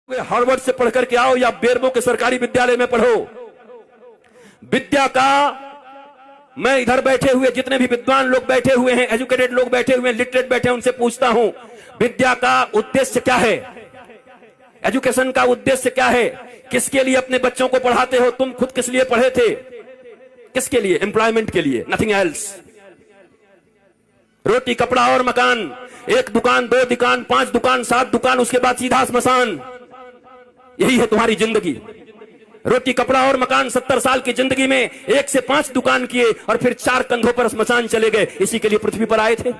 Harvard से पढ़ करके आओ या बेरमो के सरकारी विद्यालय में पढ़ो। विद्या का मैं इधर बैठे हुए जितने भी विद्वान लोग बैठे हुए हैं, एजुकेटेड लोग बैठे हुए हैं, लिटरेट बैठे हैं, उनसे पूछता हूं विद्या का उद्देश्य क्या है? एजुकेशन का उद्देश्य क्या है? किसके लिए अपने बच्चों को पढ़ाते हो? तुम खुद किस लिए पढ़े थे? किसके लिए? एम्प्लॉयमेंट के लिए, नथिंग एल्स। रोटी कपड़ा और मकान, एक दुकान, दो दुकान, 5 दुकान, 7 दुकान, उसके बाद सीधा श्मशान। यही है तुम्हारी जिंदगी। रोटी कपड़ा और मकान। 70 साल की जिंदगी में 1 से 5 दुकान किए और फिर 4 कंधों पर श्मशान चले गए। इसी के लिए पृथ्वी पर आए थे।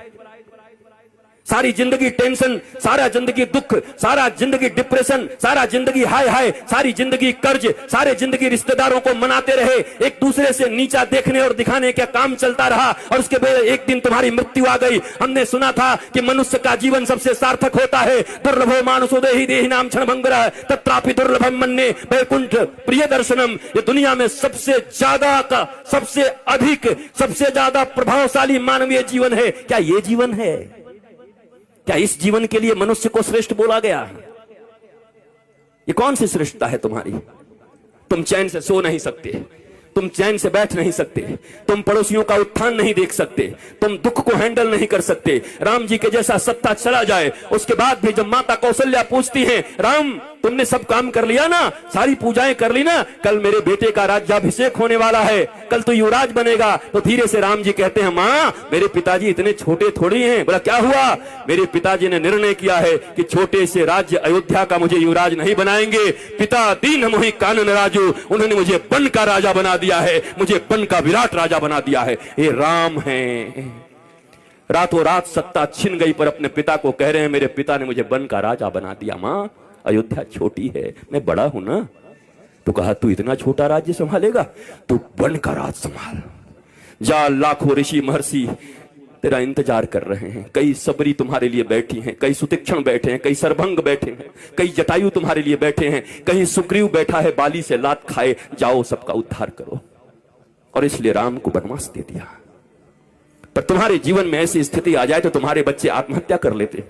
सारी जिंदगी टेंशन, सारा जिंदगी दुख, सारा जिंदगी डिप्रेशन, सारा जिंदगी हाय हाय, सारी जिंदगी कर्ज, सारे जिंदगी रिश्तेदारों को मनाते रहे, एक दूसरे से नीचा देखने और दिखाने का काम चलता रहा और उसके बाद एक दिन तुम्हारी मृत्यु आ गई। हमने सुना था कि मनुष्य का जीवन सबसे सार्थक होता है। दुर्लभो मानुषो देहि देहि नाम क्षणभंगुरः तत्रापि दुर्लभम मन्ये वैकुंठ प्रिय दर्शनम। ये दुनिया में सबसे ज्यादा का, सबसे अधिक, सबसे ज्यादा प्रभावशाली मानवीय जीवन है। क्या ये जीवन है? क्या इस जीवन के लिए मनुष्य को श्रेष्ठ बोला गया? ये कौन सी श्रेष्ठता है तुम्हारी? तुम चैन से सो नहीं सकते, तुम चैन से बैठ नहीं सकते, तुम पड़ोसियों का उत्थान नहीं देख सकते, तुम दुख को हैंडल नहीं कर सकते। राम जी के जैसा सत्ता चला जाए, उसके बाद भी जब माता कौशल्या पूछती हैं, राम तुमने सब काम कर लिया ना, सारी पूजाएं कर ली ना, कल मेरे बेटे का राज्याभिषेक होने वाला है, कल तो युवराज बनेगा। तो धीरे से राम जी कहते हैं, माँ मेरे पिताजी इतने छोटे थोड़ी हैं। बोला क्या हुआ? मेरे पिताजी ने निर्णय किया है कि छोटे से राज्य अयोध्या का मुझे युवराज नहीं बनाएंगे। पिता दीन मोहि कानन राजू, उन्होंने मुझे बन का राजा बना दिया है, मुझे बन का विराट राजा बना दिया है। ये राम है। रातों रात सत्ता छिन गई पर अपने पिता को कह रहे हैं, मेरे पिता ने मुझे बन का राजा बना दिया। मां अयोध्या छोटी है, मैं बड़ा हूं ना। तो कहा तू इतना छोटा राज्य संभालेगा? तू बन का राज संभाल जा। लाखों ऋषि महर्षि तेरा इंतजार कर रहे हैं। कई सबरी तुम्हारे लिए बैठी हैं, कई सुतीक्षण बैठे हैं, कई सरभंग बैठे हैं, कई जटायु तुम्हारे लिए बैठे हैं, कहीं सुग्रीव बैठा है बाली से लात खाए। जाओ सबका उद्धार करो। और इसलिए राम को वनवास दे दिया। पर तुम्हारे जीवन में ऐसी स्थिति आ जाए तो तुम्हारे बच्चे आत्महत्या कर लेते।